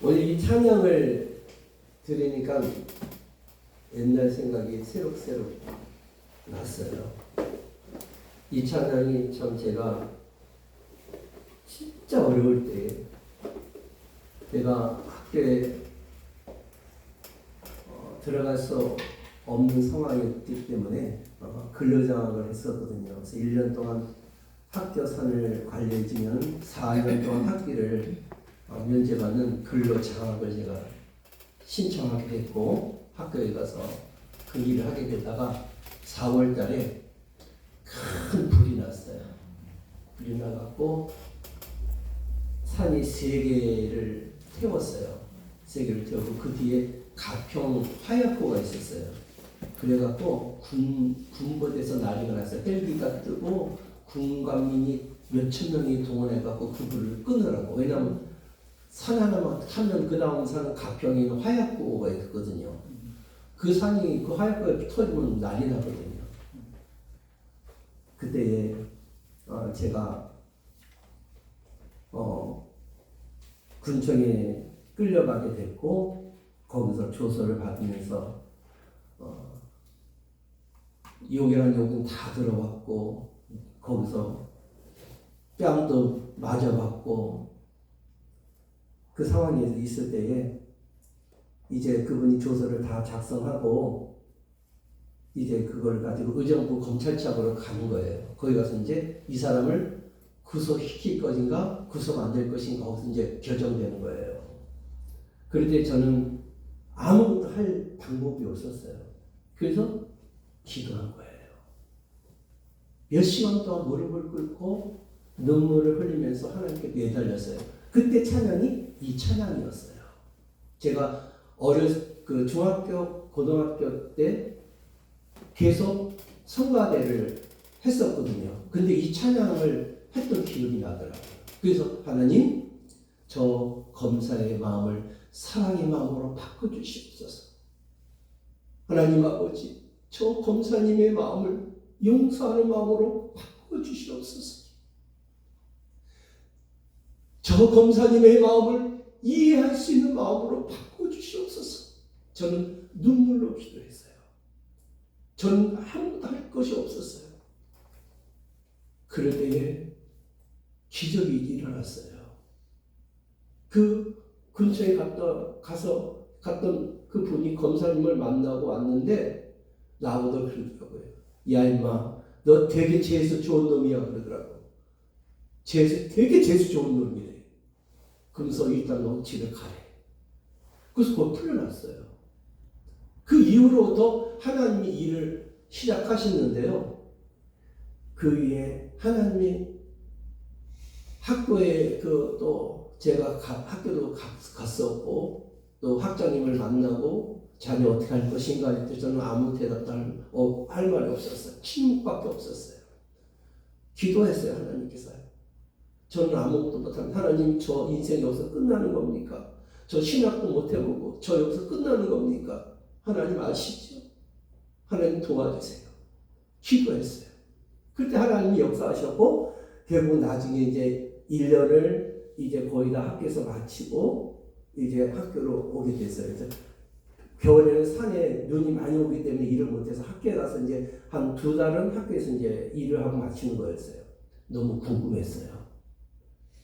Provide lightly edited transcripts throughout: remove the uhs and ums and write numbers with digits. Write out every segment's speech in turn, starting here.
오늘 이 찬양을 들으니까 옛날 생각이 새록새록 났어요. 이 찬양이 참 제가 진짜 어려울 때 내가 학교에 들어갈 수 없는 상황이었기 때문에 근로장학을 했었거든요. 그래서 1년 동안 학교산을 관리해주면 4년 동안 학비를 면제받는 근로장학을 제가 신청하게 됐고 학교에 가서 그 일을 하게 되다가 4월 달에 큰 불이 났어요. 불이 나갖고 산이 3개를 태웠어요. 3개를 태우고 그 뒤에 가평 화약고가 있었어요. 그래갖고 군부대에서 난리가 났어요. 헬기가 뜨고 군관민이 몇천 명이 동원해갖고 그 불을 끄느라고. 왜냐하면 산 하나만 타면 그 다음 산은 가평에 있는 화약고가 있거든요. 그 산이 그 화약고가 터지면 난리 나거든요. 그때 제가 군청에 끌려가게 됐고 거기서 조서를 받으면서 욕이란 욕은 다 들어봤고 거기서 뺨도 맞아봤고 그 상황에 있을 때에 이제 그분이 조서를 다 작성하고 이제 그걸 가지고 의정부 검찰청으로 가는 거예요. 거기 가서 이제 이 사람을 구속시킬 것인가 구속 안 될 것인가 거기서 이제 결정되는 거예요. 그럴 때 저는 아무것도 할 방법이 없었어요. 그래서 기도한 거예요. 몇 시간 동안 무릎을 꿇고 눈물을 흘리면서 하나님께 매달렸어요. 그때 찬양이 이 찬양이었어요. 제가 그 중학교, 고등학교 때 계속 성가대를 했었거든요. 근데 이 찬양을 했던 기억이 나더라고요. 그래서 하나님, 저 검사의 마음을 사랑의 마음으로 바꿔주시옵소서. 하나님 아버지, 저 검사님의 마음을 용서하는 마음으로 바꿔주시옵소서. 저 검사님의 마음을 이해할 수 있는 마음으로 바꿔주시옵소서. 저는 눈물로 기도했어요. 저는 아무것도 할 것이 없었어요. 그럴 때에 기적이 일어났어요. 그 근처에 갔던 그 분이 검사님을 만나고 왔는데 나보다 그러더라고요. 야 임마, 너 되게 재수 좋은 놈이야 그러더라고. 되게 재수 좋은 놈이래. 그러면서 일단 너 집에 가래. 그래서 그거 풀려났어요. 그 이후로부터 하나님이 일을 시작하셨는데요. 그 위에 하나님이 학교에 또 제가 학교도 갔었고 또 학장님을 만나고 자녀 어떻게 할 것인가 했더니 저는 아무 대답도 할 말이 없었어요. 침묵밖에 없었어요. 기도했어요. 하나님께서. 저는 아무것도 못하면 하나님 저 인생이 여기서 끝나는 겁니까? 저 신학도 못 해보고 저 여기서 끝나는 겁니까? 하나님 아시죠? 하나님 도와주세요. 기도했어요. 그때 하나님이 역사하셨고 결국 나중에 이제 1년을 이제 거의 다 학교에서 마치고 이제 학교로 오게 됐어요. 그래서 겨울에는 산에 눈이 많이 오기 때문에 일을 못해서 학교에 가서 이제 한 2달은 학교에서 이제 일을 하고 마치는 거였어요. 너무 궁금했어요.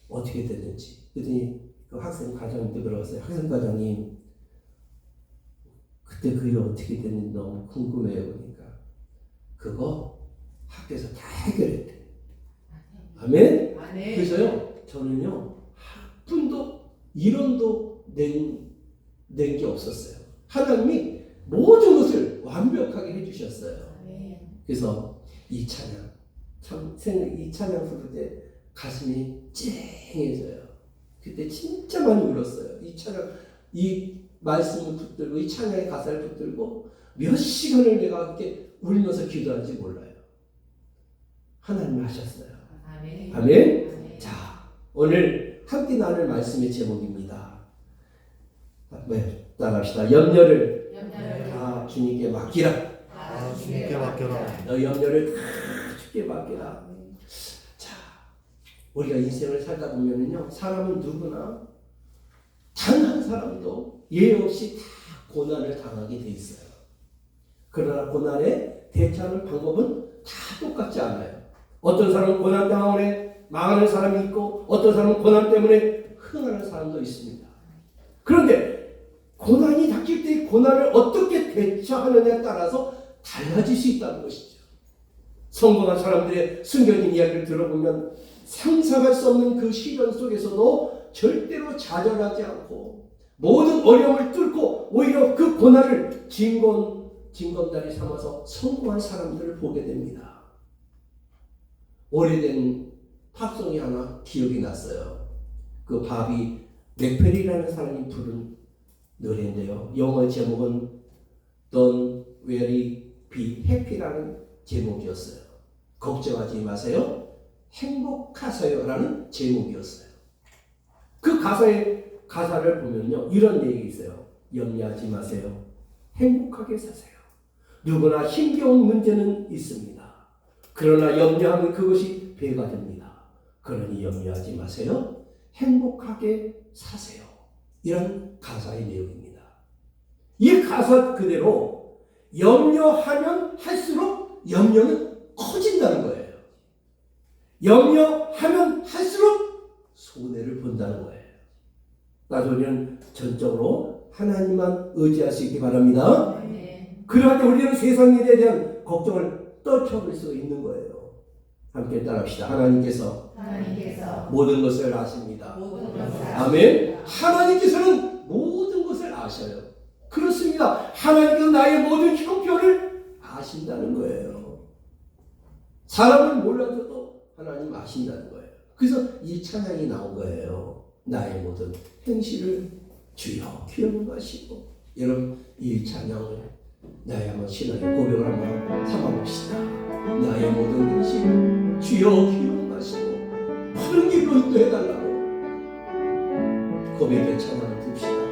어떻게 됐는지. 그랬더니 그 학생 과장님도 그러셨어요. 학생 과장님, 그때 그 일 어떻게 됐는지 너무 궁금해요. 그러니까 그거 학교에서 다 해결했대. 아멘? 그래서요, 저는요, 한 푼도, 1원도 낸 게 없었어요. 하나님이 모든 것을 완벽하게 해주셨어요. 그래서 이 찬양, 이 찬양 부를 때 가슴이 찡해져요. 그때 진짜 많이 울었어요. 이 찬양, 이 말씀을 붙들고, 이 찬양의 가사를 붙들고, 몇 시간을 내가 이렇게 울면서 기도하는지 몰라요. 하나님 하셨어요. 아멘. 아멘. 자, 오늘 함께 나눌 말씀의 제목입니다. 네, 따라합시다. 염려를 다 주님께 맡기라. 주님께 맡겨라. 너 염려를 다 주님께 맡기라. 자, 우리가 인생을 살다 보면은요, 사람은 누구나 단 한 사람도 예 없이 다 고난을 당하게 돼 있어요. 그러나 고난에 대처하는 방법은 다 똑같지 않아요. 어떤 사람은 고난 때문에 망하는 사람이 있고 어떤 사람은 고난 때문에 흥하는 사람도 있습니다. 그런데 고난이 닥칠 때 고난을 어떻게 대처하느냐에 따라서 달라질 수 있다는 것이죠. 성공한 사람들의 숨겨진 이야기를 들어보면 상상할 수 없는 그 시련 속에서도 절대로 좌절하지 않고 모든 어려움을 뚫고 오히려 그 고난을 징검다리 삼아서 성공한 사람들을 보게 됩니다. 오래된 팝송이 하나 기억이 났어요. 그 바비 맥펠이라는 사람이 부른 노래인데요. 영어 제목은 Don't Worry Be Happy라는 제목이었어요. 걱정하지 마세요. 행복하세요라는 제목이었어요. 그 가사를 보면요, 이런 얘기 있어요. 염려하지 마세요. 행복하게 사세요. 누구나 힘겨운 문제는 있습니다. 그러나 염려하면 그것이 배가 됩니다. 그러니 염려하지 마세요. 행복하게 사세요. 이런 가사의 내용입니다. 이 가사 그대로 염려하면 할수록 염려는 커진다는 거예요. 염려하면 할수록 손해를 본다는 거예요. 나도 우리는 전적으로 하나님만 의지할 수 있기 바랍니다. 그러할 때 우리는 세상 일에 대한 걱정을 떨쳐버릴 수 있는 거예요. 함께 따라합시다. 하나님께서 모든 것을 아십니다. 아멘. 하나님께서는 모든 것을 아셔요. 그렇습니다. 하나님께서 나의 모든 형편을 아신다는 거예요. 사람을 몰라줘도 하나님 아신다는 거예요. 그래서 이 찬양이 나온 거예요. 나의 모든 행실을 주여 기억하시고. 여러분, 이 찬양을 나의 한번 신앙의 고백을 한번 삼아봅시다. 나의 모든 행실을 주여 기억하시고 바른 길로 인도해달라고 고백의 찬양을 듭시다.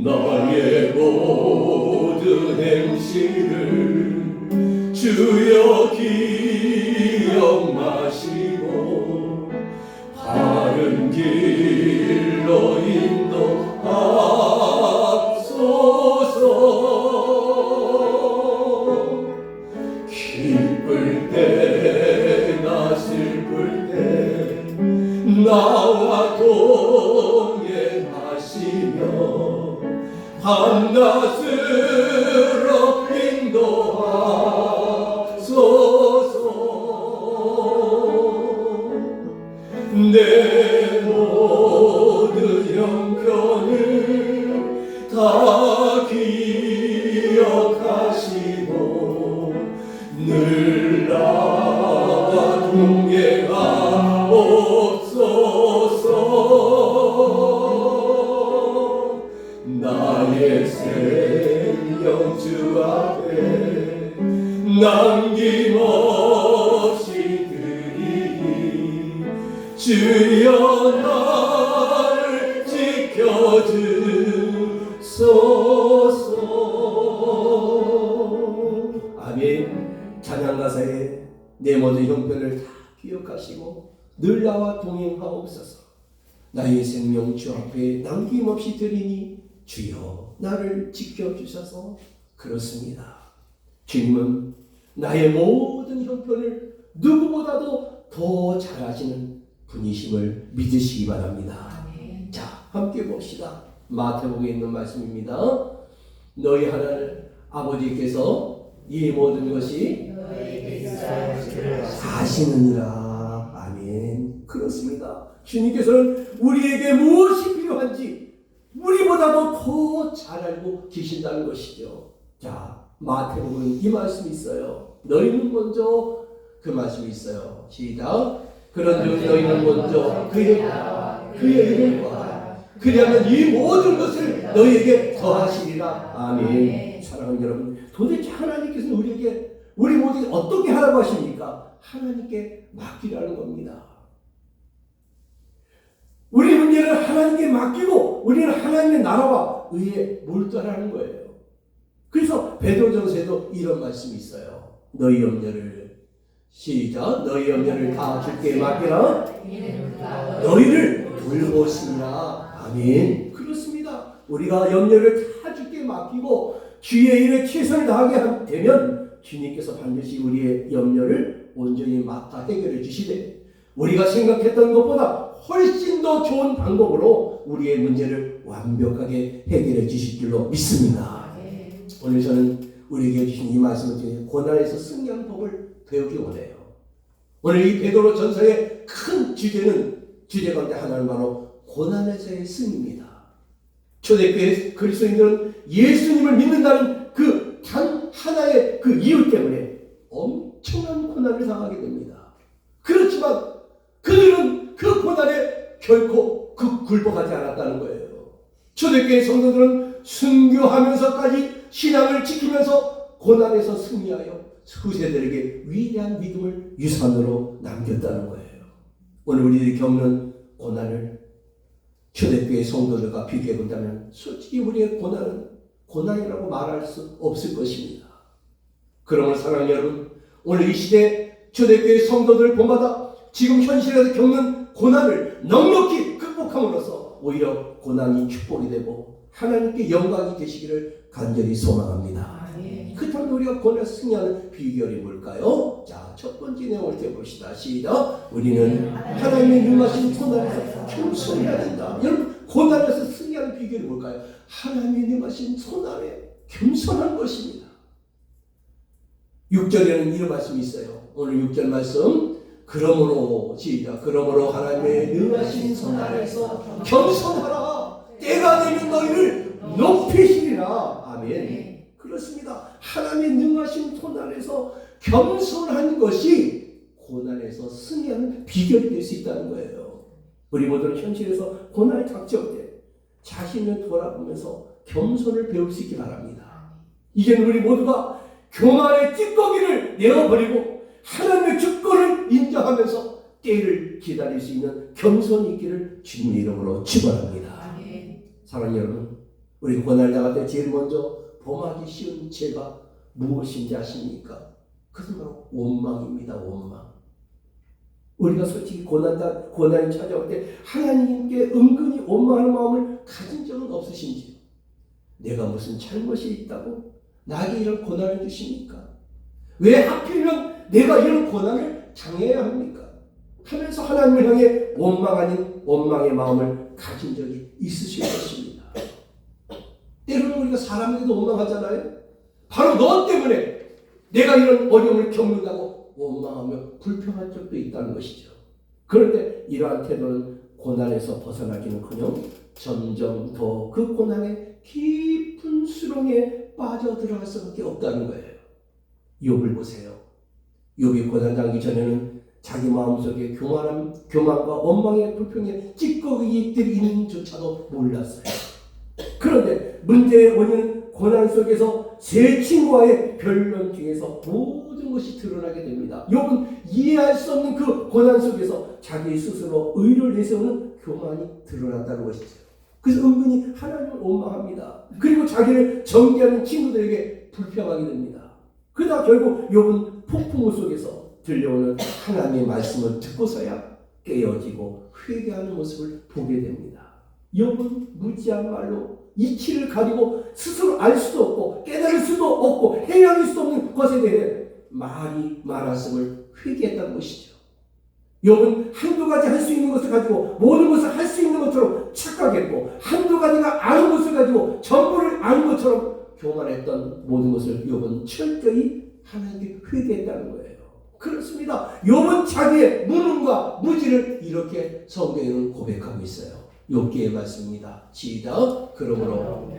나의 모든 행실을 주여 기억하시고 바른 길로 인도하소서. 기쁠 때나 슬플 때 나와 동행하시며 밤낮으로 인도하소서. 내 모든 형편을 다 기억하시고 늘 나와 동행하옵소서. 나의 생명 주 앞에 남김없이 드리니 주여 나를 지켜주소서. 아멘. 찬양 가사에 내 모든 형편을 다 기억하시고 늘 나와 동행하옵소서. 나의 생명 주 앞에 남김없이 드리니 주여 나를 지켜주셔서. 그렇습니다. 주님은 나의 모든 형편을 누구보다도 더 잘 아시는 분이심을 믿으시기 바랍니다. 아멘. 자, 함께 봅시다. 마태복음에 있는 말씀입니다. 너희 하나님 아버지께서 이 모든 것이 아시느니라. 아멘. 그렇습니다. 주님께서는 우리에게 무엇이 필요한지 우리보다도 더 잘 알고 계신다는 것이죠. 자, 마태복음은 이 말씀이 있어요. 너희는 먼저, 그 말씀이 있어요. 시작. 그런즉 너희는 먼저 그의 이름을 구하라. 그리하면 이 모든 것을 너희에게 더하시리라. 아멘. 사랑하는 여러분, 도대체 하나님께서는 우리 모두에게 어떻게 하라고 하십니까? 하나님께 맡기라는 겁니다. 우리 문제를 하나님께 맡기고 우리는 하나님의 나라와 의에 몰두하라는 거예요. 그래서 베드로전서에도 이런 말씀이 있어요. 너희 염려를 시작. 너희 염려를 다 주께 맡기라. 너희를 돌보시니라. 아멘. 그렇습니다. 우리가 염려를 다 주께 맡기고 주의 일에 최선을 다하게 되면 주님께서 반드시 우리의 염려를 온전히 맡아 해결해 주시되, 우리가 생각했던 것보다 훨씬 더 좋은 방법으로 우리의 문제를 완벽하게 해결해 주실 줄로 믿습니다. 오늘 저는 우리에게 주신 이 말씀을 통해 고난에서 승리하는 법을 배우기 원해요. 오늘 이 베드로 전서의 큰 주제 가운데 하나는 바로 고난에서의 승리입니다. 초대교회 그리스도인들은 예수님을 믿는다는 그 단 하나의 그 이유 때문에 엄청난 고난을 당하게 됩니다. 그렇지만 그들은 그 고난에 결코 굴복하지 않았다는 거예요. 초대교회 성도들은 순교하면서까지 신앙을 지키면서 고난에서 승리하여 후세들에게 위대한 믿음을 유산으로 남겼다는 거예요. 오늘 우리들이 겪는 고난을 초대교회 성도들과 비교해 본다면 솔직히 우리의 고난은 고난이라고 말할 수 없을 것입니다. 그러므로 사랑하는 여러분, 오늘 이 시대 초대교회 성도들 본받아 지금 현실에서 겪는 고난을 넉넉히 극복함으로써 오히려 고난이 축복이 되고 하나님께 영광이 되시기를 간절히 소망합니다. 그렇다면 우리가 고난에서 승리하는 비결이 뭘까요? 자, 첫 번째 내용을 떼봅시다. 시작. 우리는 하나님의 능하신 고난에서 겸손해야 된다. 여러분, 고난에서 승리하는 비결이 뭘까요? 하나님의 능하신 손안에 겸손한 것입니다. 6절에는 이런 말씀이 있어요. 오늘 6절 말씀. 그러므로 시작. 그러므로 하나님의 능하신 손안에서 겸손하라. 때가 되면 너희를 높이시리라. 아멘. 그렇습니다. 하나님의 능하신 손안에서 겸손한 것이 고난에서 승리하는 비결이 될 수 있다는 거예요. 우리 모두는 현실에서 고난이 닥쳐올 때 자신을 돌아보면서 겸손을 배울 수 있기 바랍니다. 이제는 우리 모두가 교만의 찌꺼기를 내어버리고 하나님의 주권을 인정하면서 때를 기다릴 수 있는 겸손이 있기를 주님의 이름으로 축원합니다. 사랑하는 여러분, 우리 고난을 당할 때 제일 먼저 범하기 쉬운 죄가 무엇인지 아십니까? 그것은 바로 원망입니다. 원망. 우리가 솔직히 고난이 찾아올 때 하나님께 은근히 원망하는 마음을 가진 적은 없으신지요? 내가 무슨 잘못이 있다고 나에게 이런 고난을 주십니까? 왜 하필이면 내가 이런 고난을 당해야 합니까? 하면서 하나님을 향해 원망 아닌 원망의 마음을 가진 적이 있으실 것입니다. 때로는 우리가 사람에게도 원망하잖아요. 바로 너 때문에 내가 이런 어려움을 겪는다고 원망하며 불평한 적도 있다는 것이죠. 그런데 이러한 태도는 고난에서 벗어나기는커녕 점점 더 그 고난의 깊은 수렁에 빠져들어갈 수밖에 없다는 거예요. 욥을 보세요. 욥이 고난 당하기 전에는 자기 마음속에 교만과 원망의 불평의 찌꺼기들이 있는조차도 몰랐어요. 그런데 문제의 원인은 고난 속에서 세 친구와의 변론 중에서 모든 것이 드러나게 됩니다. 욥은 이해할 수 없는 그 고난 속에서 자기 스스로 의를 내세우는 교만이 드러났다는 것이죠. 그래서 은근히 하나님을 원망합니다. 그리고 자기를 정죄하는 친구들에게 불평하게 됩니다. 그러다 결국 욥은 폭풍우 속에서 들려오는 하나님의 말씀을 듣고서야 깨어지고 회개하는 모습을 보게 됩니다. 욥은 무지한 말로 이치를 가리고 스스로 알 수도 없고 깨달을 수도 없고 헤아릴 수 없는 것에 대해 말았음을 회개했다는 것이죠. 욥은 한두 가지 할 수 있는 것을 가지고 모든 것을 할 수 있는 것처럼 착각했고 한두 가지가 아는 것을 가지고 전부를 아는 것처럼 교만했던 모든 것을 욥은 철저히 하나님께 회개했다는 거예요. 그렇습니다. 욥은 자기의 무능과 무지를 이렇게 성경에는 고백하고 있어요. 욥기의 말씀입니다. 시작. 그러므로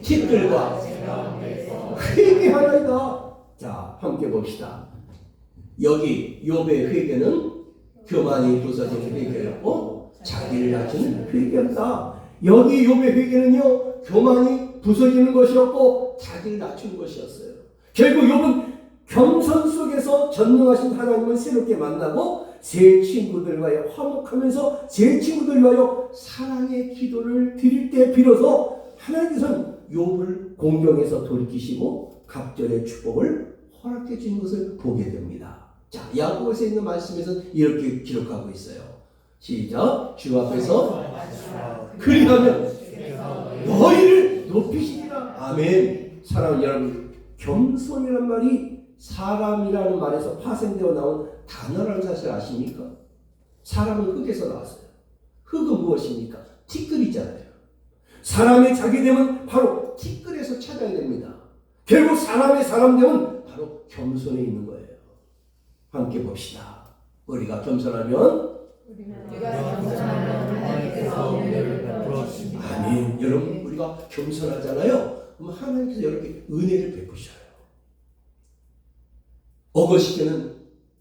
티끌과 회개하나이다. 자, 함께 봅시다. 여기 욥의 회개는 교만이 부서지는 회개였고 자기를 낮추는 회개였다. 여기 욥의 회개는요, 교만이 부서지는 것이었고 자기를 낮추는 것이었어요. 결국 욥은 겸손 속에서 전능하신 하나님을 새롭게 만나고 세 친구들과의 화목하면서 세 친구들 위하여 사랑의 기도를 드릴 때 비로소 하나님께서는 욥을 공경에서 돌이키시고 갑절의 축복을 허락해 주신 것을 보게 됩니다. 자, 야고보서 있는 말씀에서는 이렇게 기록하고 있어요. 시작. 주 앞에서 그리하면 너희를 높이시리라. 아멘. 사랑하는 여러분, 겸손이란 말이 사람이라는 말에서 파생되어 나온 단어라는 사실 아십니까? 사람은 흙에서 나왔어요. 흙은 무엇입니까? 티끌이잖아요. 사람의 자기됨은 바로 티끌에서 찾아야 됩니다. 결국 사람의 사람됨은 바로 겸손에 있는 거예요. 함께 봅시다. 우리가 겸손하면 아멘. 여러분, 우리가 겸손하잖아요. 그럼 하나님께서 여러분께 은혜를 베푸셔요. 어거스틴은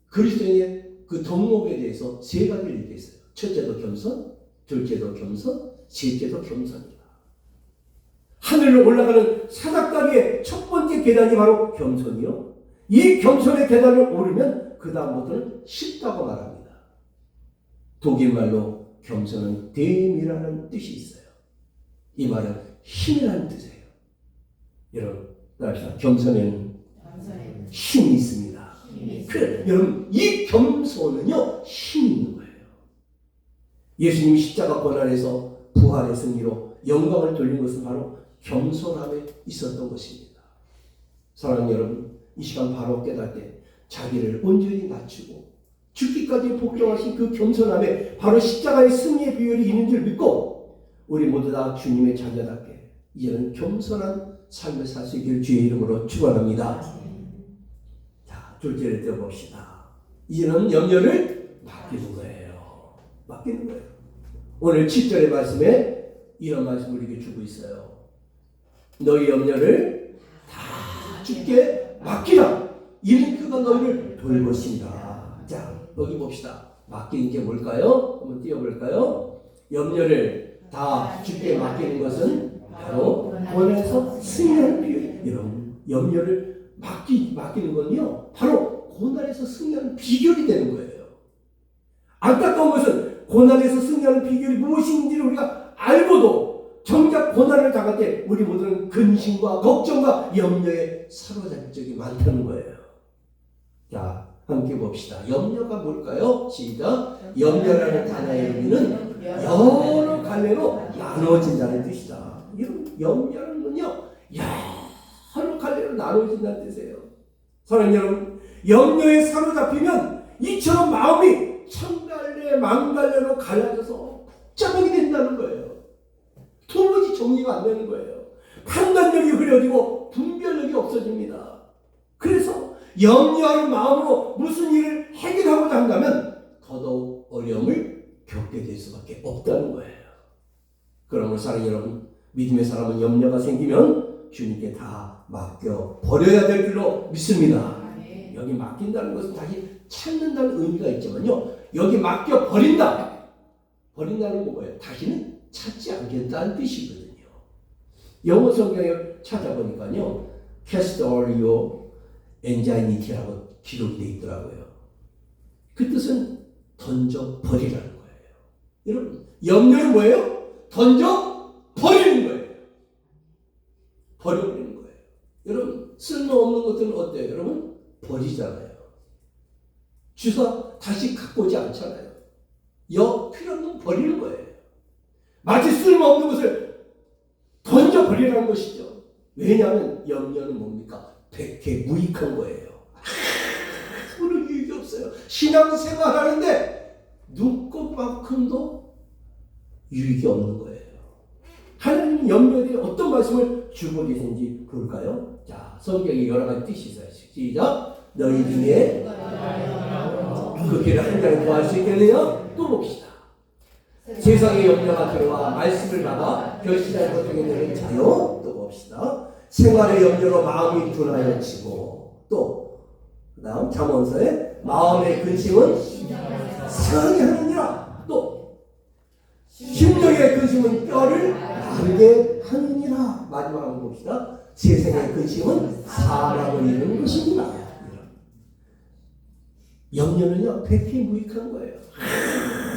그리스도인의 그 덕목에 대해서 세 가지를 얘기했어요. 첫째도 겸손, 둘째도 겸손, 셋째도 겸손이다. 하늘로 올라가는 사닥다리의 첫 번째 계단이 바로 겸손이요. 이 겸손의 계단을 오르면 그 다음부터는 쉽다고 말합니다. 독일말로 겸손은 댐이라는 뜻이 있어요. 이 말은 힘이라는 뜻이에요. 여러분, 겸손에는 힘이 있습니다. 그래, 여러분, 이 겸손은요, 힘이 있는 거예요. 예수님이 십자가 고난에서 부활의 승리로 영광을 돌린 것은 바로 겸손함에 있었던 것입니다. 사랑하는 여러분, 이 시간 바로 깨닫게 자기를 온전히 낮추고 죽기까지 복종하신 그 겸손함에 바로 십자가의 승리의 비결이 있는 줄 믿고 우리 모두 다 주님의 자녀답게 이제는 겸손한 삶을 살 수 있기를 주의 이름으로 축원합니다. 자, 둘째를 떼어봅시다. 이제는 염려를 맡기는 거예요. 맡기는 거예요. 오늘 7절의 말씀에 이런 말씀을 우리에게 주고 있어요. 너희 염려를 다 주께 맡기라. 이는 그가 너희를 돌보시리라. 자, 여기 봅시다. 맡기는 게 뭘까요? 한번 띄워볼까요? 염려를 다 주께 맡기는 것은 바로 고난에서 승리하는 비결이에요. 여러분, 염려를 맡기는 건요, 바로 고난에서 승리하는 비결이 되는 거예요. 안타까운 것은 고난에서 승리하는 비결이 무엇인지를 우리가 알고도 정작 고난을 당할 때 우리 모두는 근심과 걱정과 염려에 사로잡힐 적이 많다는 거예요. 자, 함께 봅시다. 염려가 뭘까요? 시작. 염려라는 단어의 의미는 여러 갈래로 나눠진다는 뜻이다. 염려는 건요, 여러 갈래로 나눠진다는 뜻이에요. 사랑하는 여러분, 염려에 사로잡히면 이처럼 마음이 천갈래 만갈래로 갈라져서 복잡하게 된다는 거예요. 도무지 정리가 안 되는 거예요. 판단력이 흐려지고 분별력이 없어집니다. 그래서 염려하는 마음으로 무슨 일을 해결하고자 한다면 더더욱 어려움을 겪게 될 수밖에 없다는 거예요. 그러므로 사랑하는 여러분, 믿음의 사람은 염려가 생기면 주님께 다 맡겨 버려야 될 줄로 믿습니다. 여기 맡긴다는 것은 다시 찾는다는 의미가 있지만요, 여기 맡겨 버린다. 버린다는 건 뭐예요? 다시는 찾지 않겠다는 뜻이거든요. 영어 성경을 찾아보니까요, cast all your anxiety라고 기록이 되어 있더라고요. 그 뜻은 던져 버리라는 거예요. 여러분, 염려는 뭐예요? 던져 버리는 거예요. 버려버리는 거예요. 여러분, 쓸모없는 것들은 어때요? 여러분, 버리잖아요. 주사 다시 갖고 오지 않잖아요. 필요 없는 건 버리는 거예요. 마치 쓸모없는 것을 던져버리라는 것이죠. 왜냐하면 염려는 뭡니까? 백해무익한 거예요. 아무런 유익이 없어요. 신앙생활 하는데 눈꼽만큼도 유익이 없는 거예요. 하나님 염려에 대해 어떤 말씀을 주고 계신지 볼까요? 자, 성경에 여러 가지 뜻이 있어요. 시작. 너희 중에 그 길을 한 장에 구할 수 있겠네요. 또 봅시다. 세상의 염려가 들어와 말씀을 받아 결실할 것 중에 있는 자요. 또 봅시다. 생활의 염려로 마음이 둔하여지고, 또 그다음 잠언서에 마음의 근심은 상하게 하느니라. 또 심령의 근심은 뼈를 마르게 하느니라. 마지막 한번 봅시다. 세상의 근심은 사람을 이루는 것입니다. 염려는요, 백해무익한 거예요.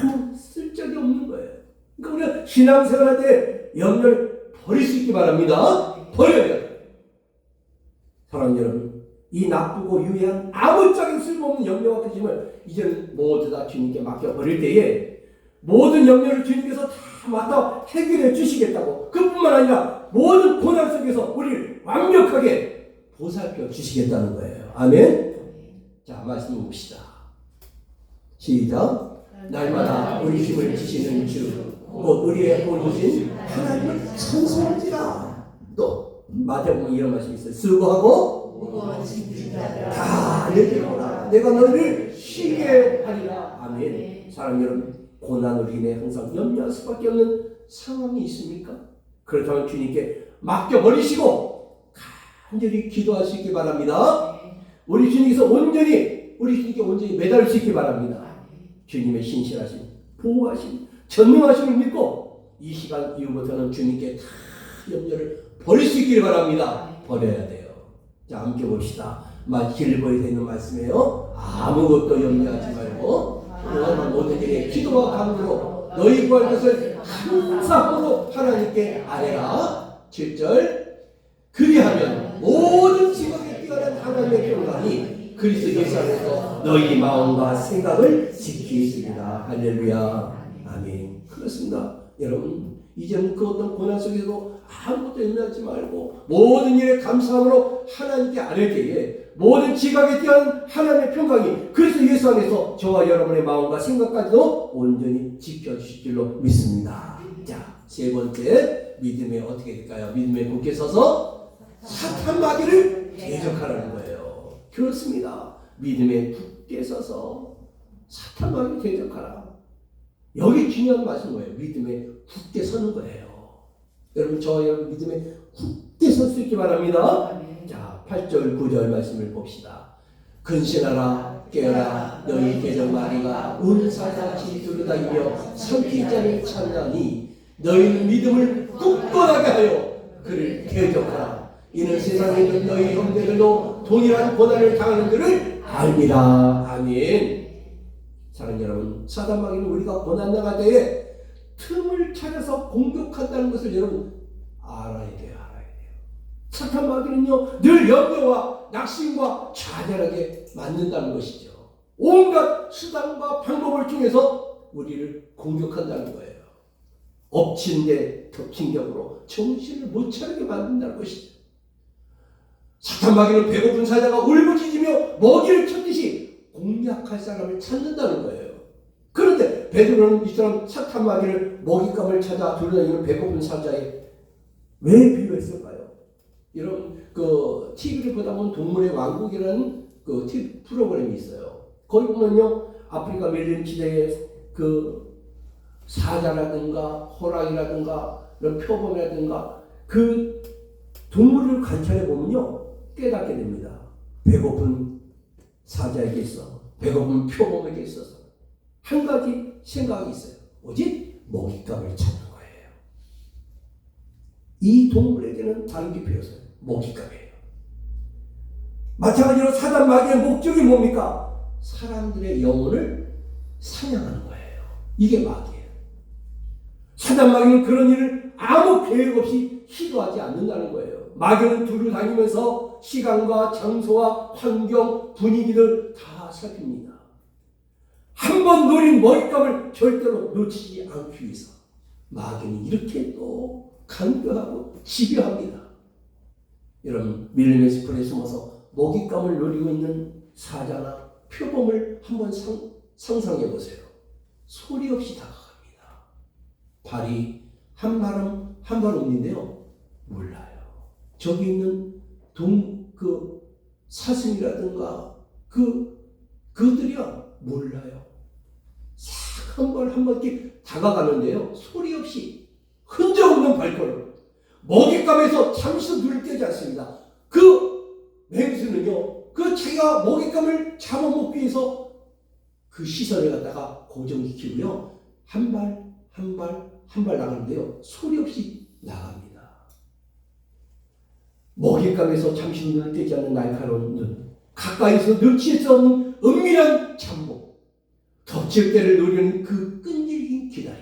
아무 쓸데없는 거예요. 그러니까 우리가 신앙생활할 때 염려를 버릴 수 있기 바랍니다. 버려야 돼요. 사랑하는 여러분, 이 나쁘고 유해한 아무짝에 쓸모없는 염려와 근심을 이제는 모두 다 주님께 맡겨버릴 때에 모든 염려를 주님께서 다 맡아 해결해 주시겠다고, 그뿐만 아니라 모든 고난 속에서 우리를 완벽하게 보살펴 주시겠다는 거예요. 아멘. 자, 말씀 봅시다. 시작. 날마다 우리 힘을 주시는 주 곧 우리의 본주신 하나님을 찬송할지라. 또 마태복음 이런 말씀이 있어요. 수고하고 다 내게로 오라. 내가 너희를 쉬게 하리라. 아멘. 사랑 여러분, 고난으로 인해 항상 염려할 수밖에 없는 상황이 있습니까? 그렇다면 주님께 맡겨버리시고 간절히 기도할 수 있기 바랍니다. 우리 주님께서 우리 주님께 온전히 매달릴 수 있기 바랍니다. 주님의 신실하심, 보호하심, 전능하심을 믿고 이 시간 이후부터는 주님께 다 염려를 버릴 수 있기를 바랍니다. 버려야 돼요. 자, 함께 봅시다. 길보에 있는 말씀이에요. 아무것도 염려하지 말고 오늘 모든 일에 기도와 간구로 너희 구할 것을 항상 하나님께 아뢰라. 7절. 그리하면 모든 지각에 뛰어난 하나님의 평강이 그리스도 예수 안에서 너희 마음과 생각을 지키시리라. 할렐루야. 아멘. 그렇습니다. 여러분, 이제는 그 어떤 고난 속에도 아무것도 염려하지 말고 모든 일에 감사함으로 하나님께 아뢰 때에 모든 지각에 뛰어난 하나님의 평강이 그리스도 예수 안에서 저와 여러분의 마음과 생각까지도 온전히 지켜주실 줄로 믿습니다. 자, 세 번째, 믿음에 어떻게 될까요? 믿음에 굳게 서서 사탄 마귀를 대적하라는 거예요. 그렇습니다. 믿음에 굳게 서서 사탄 마귀를 대적하라. 여기 중요한 말씀인 거예요. 믿음에 굳게 서는 거예요. 여러분, 저와 여러분 믿음에 굳게 설 수 있기 바랍니다. 자, 8절 9절 말씀을 봅시다. 근신하라 깨어라 너희 대적마귀가 운사같이 두루다니며 삼키자를 찾나니 너희는 믿음을 굳건하게 하여 그를 대적하라. 이는 세상에 있는 너희 형제들도 동일한 고난을 당하는 줄을 알미라. 아멘. 사랑하는 여러분, 사단 마귀는 우리가 고난 당할 때에 틈을 찾아서 공격한다는 것을 여러분 알아야 돼요. 사탄 마귀는요, 늘 염려와 낙심과 좌절하게 만든다는 것이죠. 온갖 수단과 방법을 통해서 우리를 공격한다는 거예요. 엎친 데 덮친 격으로 정신을 못 차리게 만든다는 것이죠. 사탄 마귀는 배고픈 사자가 울부짖으며 먹이를 찾듯이 공략할 사람을 찾는다는 거예요. 그런데 베드로는 이처럼 사탄 마귀를 먹잇감을 찾아 돌아다니는 배고픈 사자에 왜 비유했을까요? 여러분, 그 TV를 보다 보면 동물의 왕국이라는 그 TV 프로그램이 있어요. 거기 보면요, 아프리카 밀림 지대의 그 사자라든가 호랑이라든가 이런 표범이라든가 그 동물을 관찰해 보면요, 깨닫게 됩니다. 배고픈 사자에게 있어, 배고픈 표범에게 있어서 한 가지 생각이 있어요. 오직 먹잇감을 찾는 거예요. 이 동물에게는 다른 게 필요해서요. 먹잇감이에요. 마찬가지로 사단 마귀의 목적이 뭡니까? 사람들의 영혼을 사냥하는 거예요. 이게 마귀예요. 사단 마귀는 그런 일을 아무 계획 없이 시도하지 않는다는 거예요. 마귀는 두루 다니면서 시간과 장소와 환경, 분위기를 다 살핍니다. 한 번 노린 먹잇감을 절대로 놓치지 않기 위해서 마귀는 이렇게 또 강교하고 집요합니다. 여러분, 밀림의 숲에 숨어서 먹잇감을 노리고 있는 사자나 표범을 한번 상상해 보세요. 소리 없이 다가갑니다. 발이 한 발음 한 발 옮긴데요, 몰라요. 저기 있는 그 사슴이라든가 그들이요, 몰라요. 싹 한 발 한 발 이렇게 다가가는데요, 소리 없이 흔적 없는 발걸음. 먹잇감에서 잠시도 눈을 떼지 않습니다. 그 맹수는요, 그 자기가 먹잇감을 잡아먹기 위해서 그 시선을 갖다가 고정시키고요, 한 발 한 발 한 발 나가는데요, 소리 없이 나갑니다. 먹잇감에서 잠시 눈을 떼지 않는 날카로운 눈, 가까이서 눈치할 수 없는 은밀한 잠복, 덮칠 때를 노리는 그 끈질긴 기다림,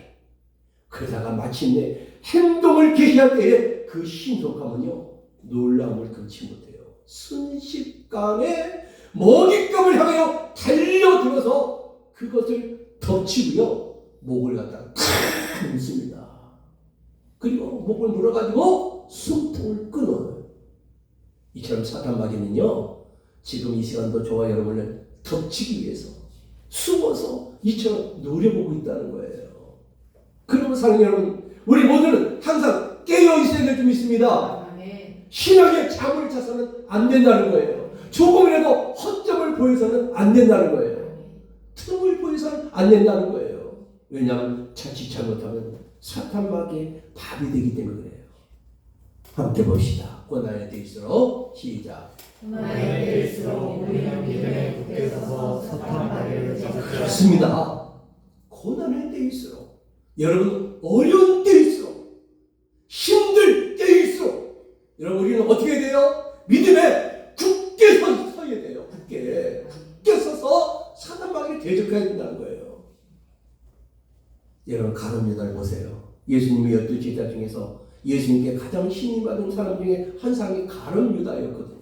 그러다가 마침내 행동을 개시할 때의 그 신속함은요, 놀라움을 금치 못해요. 순식간에 먹잇감을 향하여 달려들어서 그것을 덮치고요. 목을 갖다가 탁 물습니다. 그리고 목을 물어가지고 숨통을 끊어요. 이처럼 사탄마귀는요, 지금 이 시간도 저와 여러분을 덮치기 위해서 숨어서 이처럼 노려보고 있다는 거예요. 그러면 사랑하는 여러분, 우리 모두는 항상 깨어 있어야 될 줄 믿습니다. 신앙의 잠을 자서는 안 된다는 거예요. 조금이라도 허점을 보여서는 안 된다는 거예요. 틈을 보여서는 안 된다는 거예요. 왜냐하면 자칫 잘못하면 사탄마귀의 밥이 되기 때문에 그래요. 함께 봅시다. 고난의 때일수록 시작. 고난의 때일수록 우리는 믿음에 굳게 서서 사탄마귀를 대적하라. 그렇습니다. 고난의 때일수록, 여러분 어려운 때일수록, 힘들 때일수록, 여러분 우리는 어떻게 해야 돼요? 믿음에 굳게 서야 돼요. 굳게 서서 사탄마귀를 대적해야 된다는 거예요. 여러분 가룟 유다를 보세요. 예수님의 12 제자 중에서 예수님께 가장 신임받은 사람 중에 한 사람이 가룟 유다였거든요.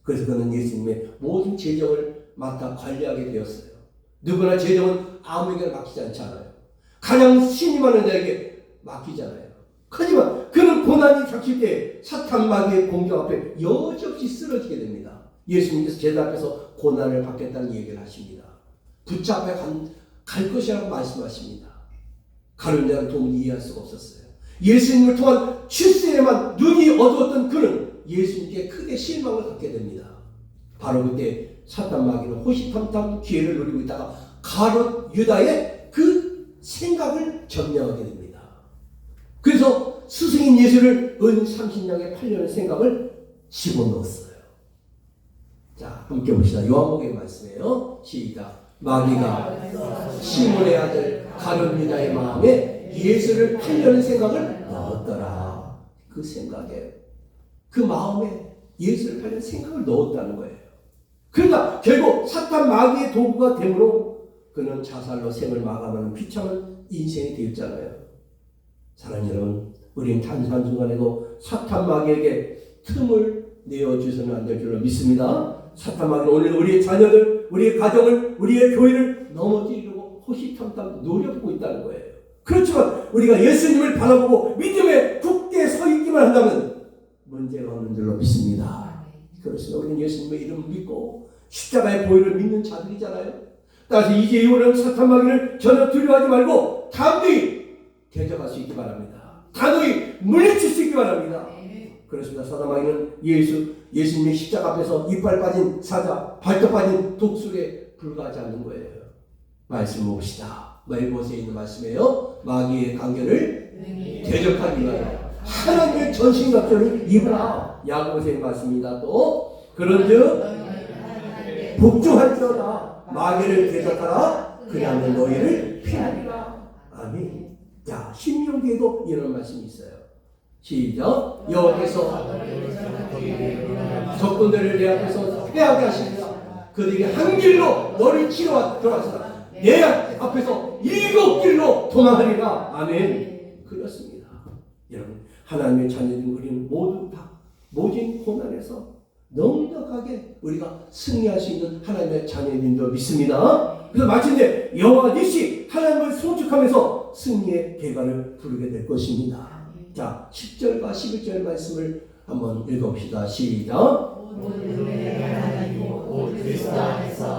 그래서 그는 예수님의 모든 재정을 맡아 관리하게 되었어요. 누구나 재정은 아무에게나 맡기지 않잖아요. 가장 신임하는 자에게 맡기잖아요. 하지만 그는 고난이 닥칠 때 사탄마귀의 공격 앞에 여지없이 쓰러지게 됩니다. 예수님께서 제자 앞에서 고난을 받겠다는 얘기를 하십니다. 붙잡혀 갈 것이라고 말씀하십니다. 가룟 유다는 도무지 이해할 수가 없었어요. 예수님을 통한 출세에만 눈이 어두웠던 그는 예수님께 크게 실망을 갖게 됩니다. 바로 그때 사탄마귀는 호시탐탐 기회를 노리고 있다가 가룟 유다의 그 생각을 점령하게 됩니다. 그래서 스승인 예수를 은 30냥에 팔려는 생각을 집어넣었어요. 자, 함께 봅시다. 요한복음의 말씀이에요. 시작. 마귀가 시몬의 아들 가룟 유다의 마음에 예수를 팔려는 생각을 넣었더라. 그 생각에, 그 마음에 예수를 팔려는 생각을 넣었다는 거예요. 그러니까 결국 사탄 마귀의 도구가 되므로 그는 자살로 생을 마감하는 비참한 인생이 되었잖아요. 사랑하는 여러분, 우리는 한순간에도 사탄 마귀에게 틈을 내어주서는 안 될 줄로 믿습니다. 사탄 마귀는 오늘 우리의 자녀들, 우리의 가정을, 우리의 교회를 넘어지려고 호시탐탐 노려보고 있다는 거예요. 그렇지만 우리가 예수님을 바라보고 믿음에 굳게 서 있기만 한다면 문제가 없는 줄로 믿습니다. 그렇습니다. 우리는 예수님의 이름을 믿고 십자가의 보혈을 믿는 자들이잖아요. 따라서 이제 이후로는 사탄 마귀를 전혀 두려워하지 말고 담대히 대적할 수 있기 바랍니다. 단호히 물리칠 수 있기 바랍니다. 그렇습니다. 사탄 마귀는 예수님의 십자가 앞에서 이빨 빠진 사자, 발톱 빠진 독수리에 불과하지 않는 거예요. 말씀 봅시다. 말못에 있는 말씀이에요. 마귀의 간계를 대적하기 위하여 하나님의 전신갑주를 입으라. 야고보서의 말씀입니다. 또 그런즉 복종할지어다. 마귀를 대적하라. 그리하면 너희를 피하리라. 아멘. 자, 신명기에도 이런 말씀이 있어요. 시작. 여호와께서 적군들을 내 앞에서 패하게 하시리라. 그들이 한 길로 너를 치러 들어가시라. 내 앞에서 7길로 도망하리라. 아멘. 그렇습니다. 여러분, 하나님의 자녀인 우리는 모두 다 모진 고난에서 넉넉하게 우리가 승리할 수 있는 하나님의 자녀인 줄 믿습니다. 그래서 마침내 여호와 니시 하나님을 송축하면서 승리의 계가를 부르게 될 것입니다. 자, 10절과 11절 말씀을 한번 읽어봅시다. 시작.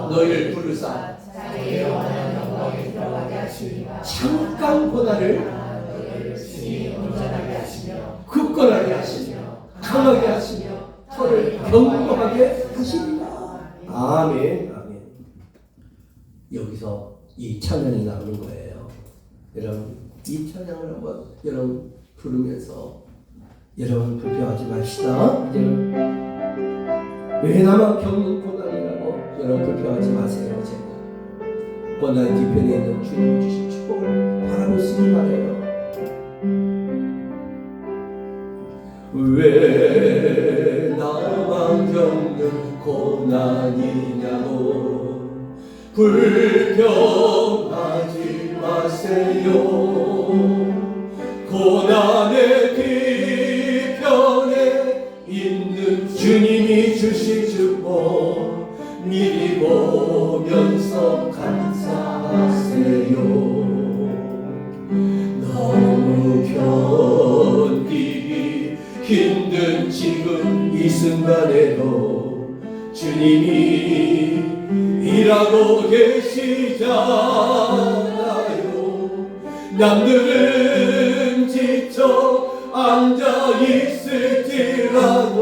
너희를 부르사 잠깐 고난을 굳건하게 하시며 강하게 하시며 털을 견고하게 하시리라. 아멘. 아멘. 여기서 이 찬양이 나오는 거예요. 여러분, 이 찬양을 한번 여러분 부르면서 여러분 불평하지 맙시다. 이제는 왜 나만 겪는 고난이라고 여러분 불평하지 마세요. 이제 고난 뒤편에 있는 주님 주신 축복을 바라볼 수 있는 말이에요. 왜 나만 겪는 고난이냐고 불평하지 마세요. 고난의 뒤편에 주님이 주신 축복 미리 보면서 감사하세요. 너무 견디기 힘든 지금 이 순간에도 주님이 일하고 계시잖아요. 남들은 지쳐 앉아 있을지라도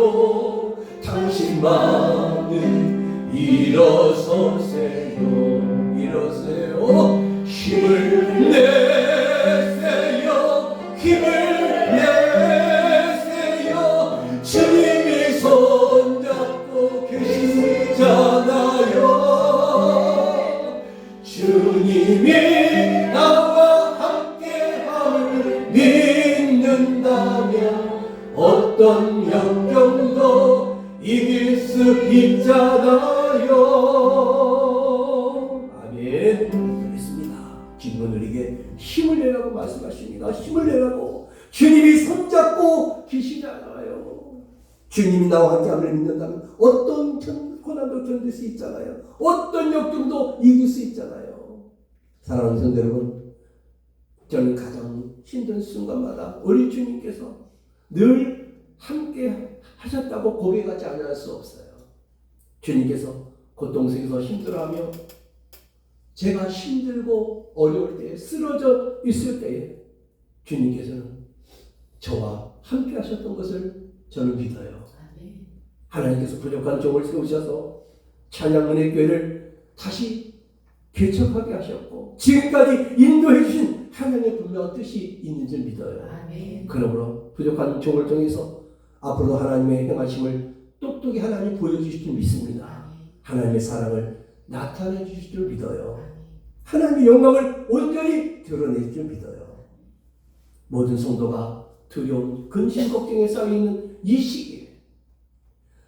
당신만은 일어서세요. 일어세요. 힘을 내세요. 힘을 내세요. 주님이 손잡고 계시잖아요. 주님이 나와 함께함을 믿는다면 어떤 역경도 이길 수 있잖아요. 아멘. 그렇습니다. 지금은 우리에게 힘을 내라고 말씀하십니다. 힘을 내라고. 주님이 손잡고 계시잖아요. 주님이 나와 함께함을 믿는다면 어떤 고난도 견딜 수 있잖아요. 어떤 역경도 이길 수 있잖아요. 사랑하는 성도 여러분, 저는 가장 힘든 순간마다 우리 주님께서 늘 함께 하셨다고 고백하지 않을 수 없어요. 주님께서 고통 속에서 힘들어하며 제가 힘들고 어려울 때 쓰러져 있을 때에 주님께서는 저와 함께 하셨던 것을 저는 믿어요. 하나님께서 부족한 종을 세우셔서 찬양은혜교회를 다시 개척하게 하셨고 지금까지 인도해 주신 하나님의 분명한 뜻이 있는 줄 믿어요. 그러므로 부족한 종을 통해서 앞으로 하나님의 행하심을 똑똑히 하나님 보여주실 줄 믿습니다. 하나님의 사랑을 나타내 주실 줄 믿어요. 하나님의 영광을 온전히 드러낼 줄 믿어요. 모든 성도가 두려움, 근심, 걱정에 쌓여있는 이 시기에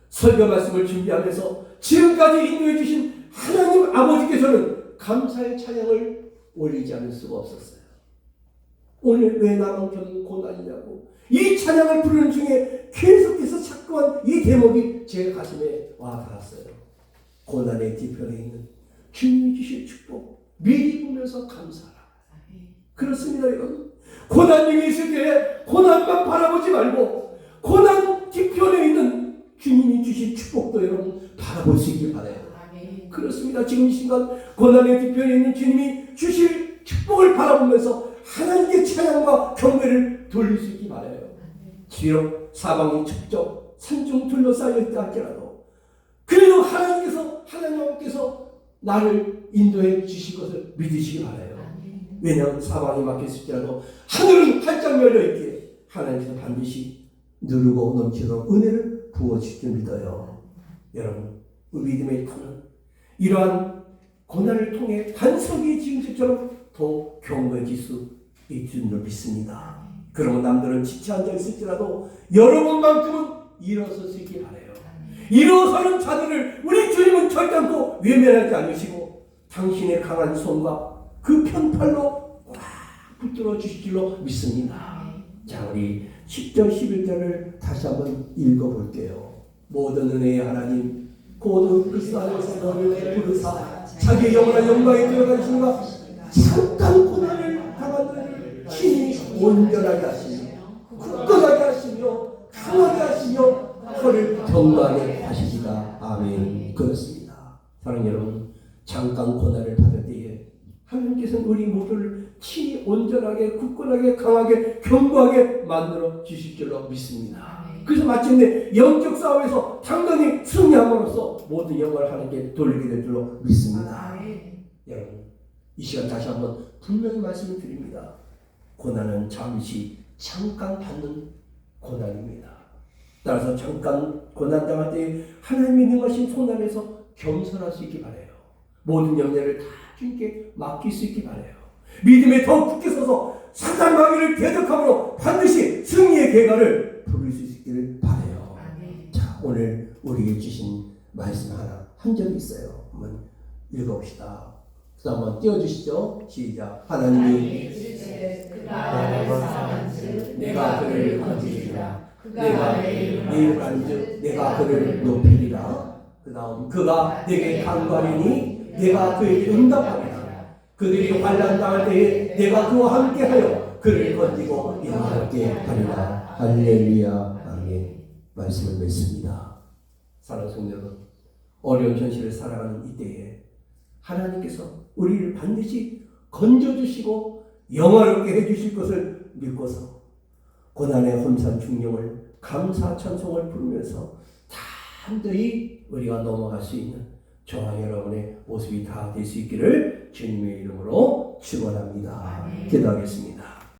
설교 말씀을 준비하면서 지금까지 인도해 주신 하나님 아버지께서는 감사의 찬양을 올리지 않을 수가 없었어요. 오늘 왜 나만 겪는 고난이냐고 이 찬양을 부르는 중에 계속해서 자꾸만 이 대목이 제 가슴에 와 닿았어요. 고난의 뒤편에 있는 주님이 주실 축복 미리 보면서 감사하라. 그렇습니다 여러분. 고난 중에 있을 때 고난만 바라보지 말고 고난 뒤편에 있는 주님이 주신 축복도 여러분 바라볼 수 있길 바라요. 그렇습니다. 지금 이 순간 고난의 뒤편에 있는 주님이 주실 축복을 바라보면서 하나님께 찬양과 경배를 돌릴 수 있길 바라요. 비록 사방이 첩적 산중 둘러싸여 있다 할지라도 그래도 하나님께서 나를 인도해 주실 것을 믿으시기 바라요. 왜냐하면 사방이 막혔을지라도 하늘은 활짝 열려있기에 하나님께서 반드시 누르고 넘치도록 은혜를 부어주실 줄 믿어요. 여러분 믿음의 터는 이러한 고난을 통해 반석이 지금처럼 더 견고해질 수 있을 줄 믿습니다. 그러면 남들은 지쳐 앉아 있을지라도 여러분만큼은 일어설 수 있길 바라요. 일어서는 자들을 우리 주님은 절대 않고 외면하지 않으시고 당신의 강한 손과 그 편팔로 꽉 붙들어 주실 줄로 믿습니다. 자, 우리 10절 11절을 다시 한번 읽어볼게요. 모든 은혜의 하나님 곧 그 산에서 너를 부르사 자기의 영원한 영광에 들어가시니가 잠깐 고난을 당한 너를 친히 온전하게 하시며 굳건하게 하시며 강하게 하시며 그를 경고하게 하시리라. 아멘. 그렇습니다. 사랑하는 여러분, 잠깐 고난을 받을 때에 하나님께서는 우리 모두를 친히 온전하게 굳건하게 강하게 견고하게 만들어 주실 줄로 믿습니다. 그래서 마침내 영적 싸움에서 당당히 승리함으로써 모든 영광을 하나님께 돌리게 될 줄로 믿습니다. 여러분 이 시간 다시 한번 분명히 말씀을 드립니다. 고난은 잠깐 받는 고난입니다. 따라서 잠깐 고난당할 때 하나님이 능하신 손 안에서 겸손할 수 있기 바라요. 모든 영예를 다 주님께 맡길 수 있기 바라요. 믿음에 더 굳게 서서 사단 마귀를 대적함으로 반드시 승리의 결과를 부를 수 있기를 바라요. 자, 오늘 우리에게 주신 말씀 한 절이 있어요. 한번 읽어봅시다. 그래서 한번 띄워주시죠. 시작. 하나님이 나를 사랑한즉 내가 그를 건지리라. 내가 내 안즉 내가 그를 높이리라. 그 다음 그가 내게 간구하리니 내가 그에게 응답하리라. 그들이 환난 당할 때에 내가 그와 함께하여 그를 건지고 인하게 하리라. 할렐루야. 아멘. 말씀을 맺습니다. 사랑하는 성도 여러분, 어려운 현실을 살아가는 이때에 하나님께서 우리를 반드시 건져주시고 영화롭게 해주실 것을 믿고서 고난의 험산 중령을 감사 찬송을 부르면서 담대히 우리가 넘어갈 수 있는 저와 여러분의 모습이 다 될 수 있기를 주님의 이름으로 축원합니다. 기도하겠습니다.